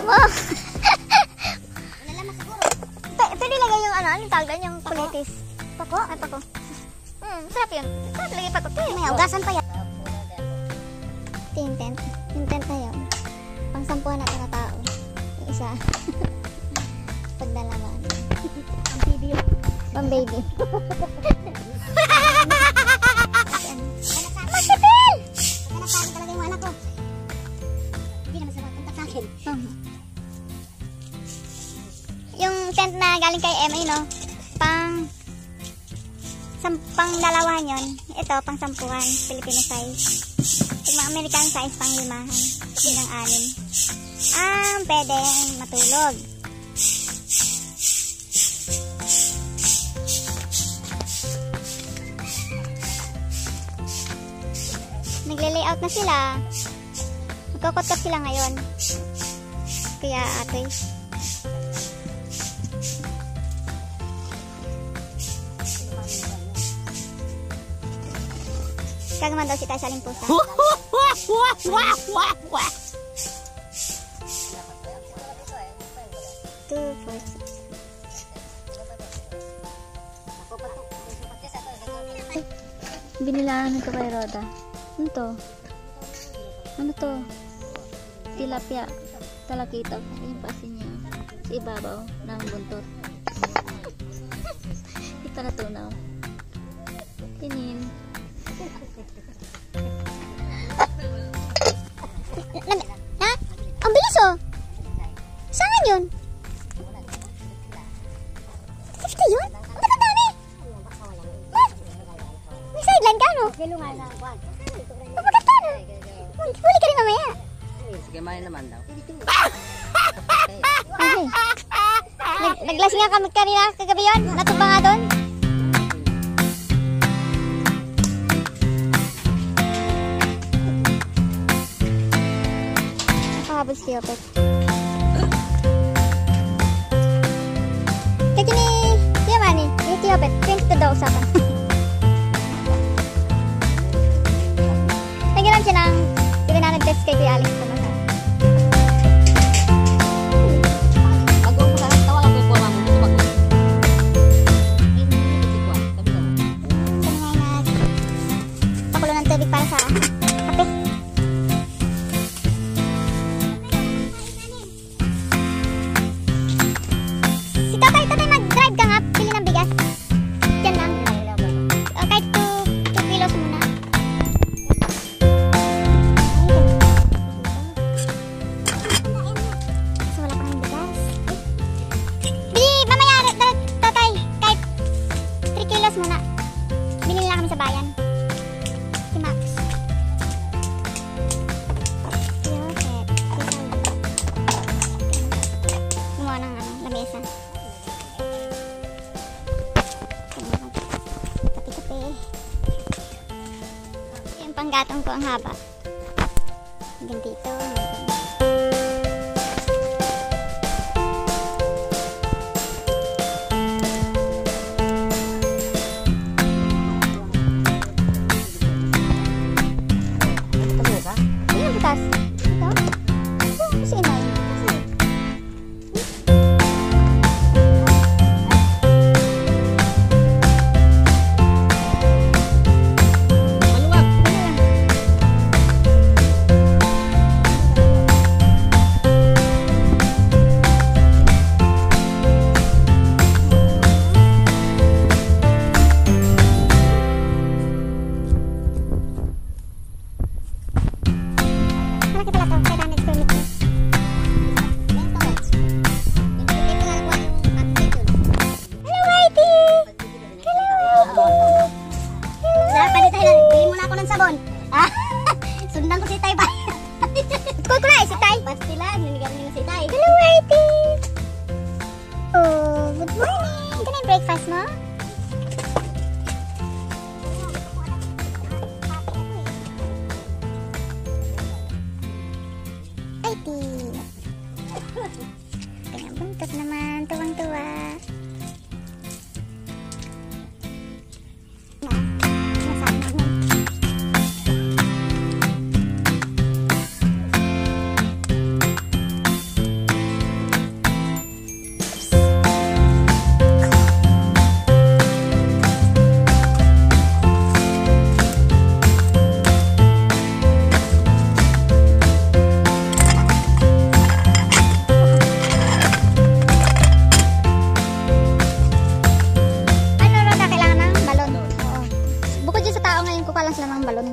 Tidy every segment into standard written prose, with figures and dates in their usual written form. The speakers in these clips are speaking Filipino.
mo. Pwede lagay yung ano, anong tawag doon? Yung kulitis. Pako? Ay, pako. Sarap yun. Sarap lagay pako. May ugasan pa yan. Ito yung tent. Yung tent na yun. Pang-sampuhan natin na tao. Yung isa. Pagdalaman. Pang-baby. Pang-baby. Magsipil! Pagkanasahin talaga yung anak ko. Hindi naman sa kontak sa akin. Yung tent na galing kay Emma, no? Pang dalawahan yun. Ito, pang sampuhan. Filipino size. Yung mga American size, pang limahan. Hanggang 6. Pwedeng matulog. Nagle-layout na sila. Magkukot-kot sila ngayon. Kaya atoy. Kagaman daw si tayo sa limpusa. 2 4 6. Binilaan ito kay Roda. Ano to? Ano to? Tilapia. Talakita. Yung pasin niya. Sa ibabaw ng buntot. Ito na tunaw. Kinin. Ha? Ang bilis oh. Saan yun? 50 yun? Ang dami. Ha? May sideline ka no? Magkata no? Huli ka rin mamaya. Sige, main naman daw. Okay. Naglasing nga kami kanina kagabi yun. Natumba nga doon. Nakahabol si Opet. Kaya kini, siya man eh. Yung si Opet. 22 daw usapan. Nagkiram siya ng nag-test kay Kuya Alex. Para sa kape. Si tatay mag-drive ka nga. Pili ng bigas. Diyan lang. Kahit 2 kilos muna. So wala pang bigas. Bili mamaya tatay. Kahit 3 kilos muna. Bili lang kami sa bayan. Yung panggatong ko ang haba. Hanggang dito. Ano butas? Ito? Kasi inay. Sundan ko si Tay ba? Kuy ko na si Tay. Pastilan, niligan nila si Tay. Hello, Whitey. Oh, good morning. Ito na yung breakfast mo? Whitey. Kanyang buntot naman, tuwang-tuwa. lang sila ng balon.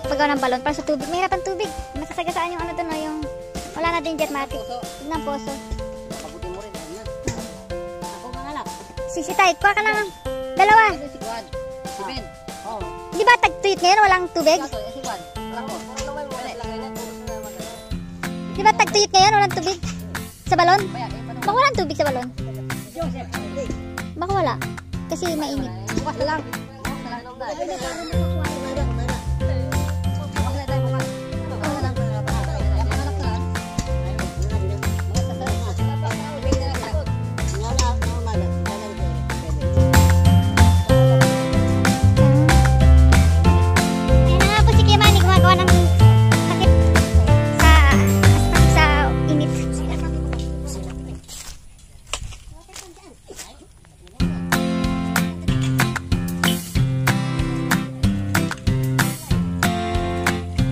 Paggawa ng balon para sa tubig. Mahirap ang tubig. Masasagasaan yung ano doon, no, yung wala na din jetmatic. Ng poso. Pabuti mo rin. Yan. Ako mangalak. Si Tay, kuha ka ng dalawa. Ito si Juan. Si Ben. Oo. Di ba tag-tweet ngayon, walang tubig? Ito si Juan. Ako. Di ba tag-tweet ngayon, walang tubig? Sa balon? Baka walang tubig sa balon? Joseph. Baka wala. Kasi mainit. Bukas na lang. Bukas na lang. Ayun na nga po si Kimani, gumagawa ng takip sa init.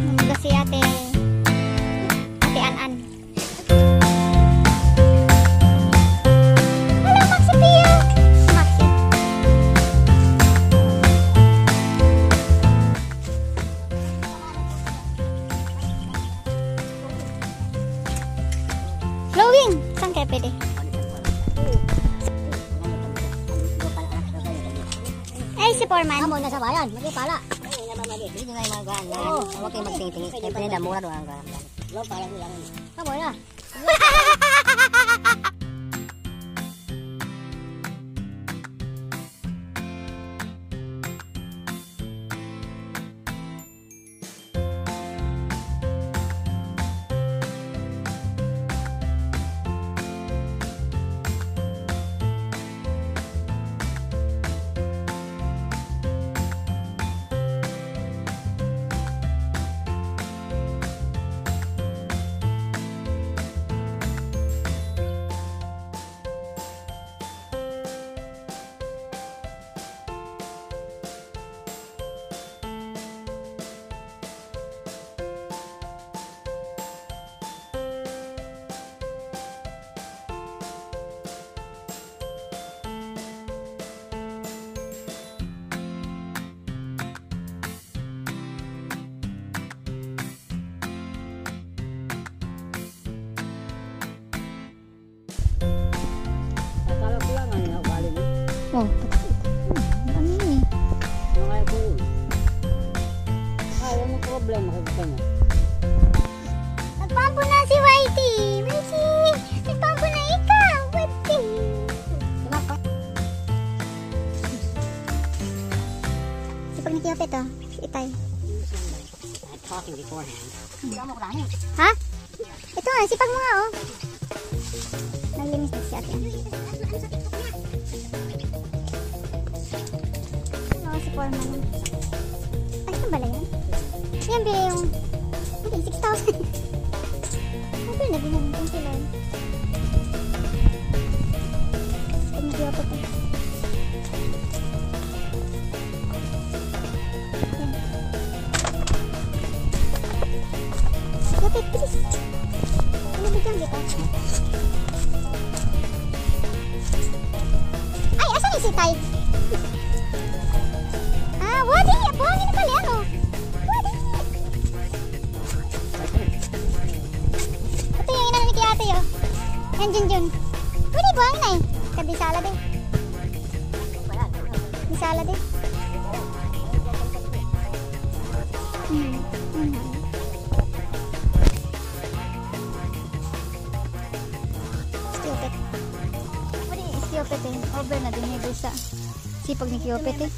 Namaga si Ate An-An. Hello, Maxi Pia! Maxi. Flowing! Saan kaya pwede? Ay, si Foreman. Amo na sa bayan. Magi pala. Dito na yung mga gaan. Huwag kayo magtingi. Kaya pa nila mura doon ang gaan. Lo pala nila. Amo na. Akala ko lang ang nakabali mo. Oh, ano yun eh? Mga ko. Wala problema kasi kanya. Nagpampo na si Whitey! Whitey! Nagpampo na ikaw! Whitey! Sipag ni Kiyopet oh. Si Itay. I'm talking beforehand. Ha? Ito nga, sipag mo nga oh. Naglinis na si ate. Ano si Foreman? Ay, saan bala yan? Yan bili yung... Okay, 6,000. Ano na din yung sila? Sipag ni Kiyopet oh. Kiyopet, please! Ano ba dyan dito? Ay, asan yung sitay? Ah, wadi! Buhangin na pala yan, oh. Wadi! Ito yung inano ni kay ate, oh. Yan, Junjun. Wadi, buhangin na eh. Kabisala din. Bisala din. Stupid. Wadi, stupid eh. Over na din yung sa sipag ni Kiyopet eh.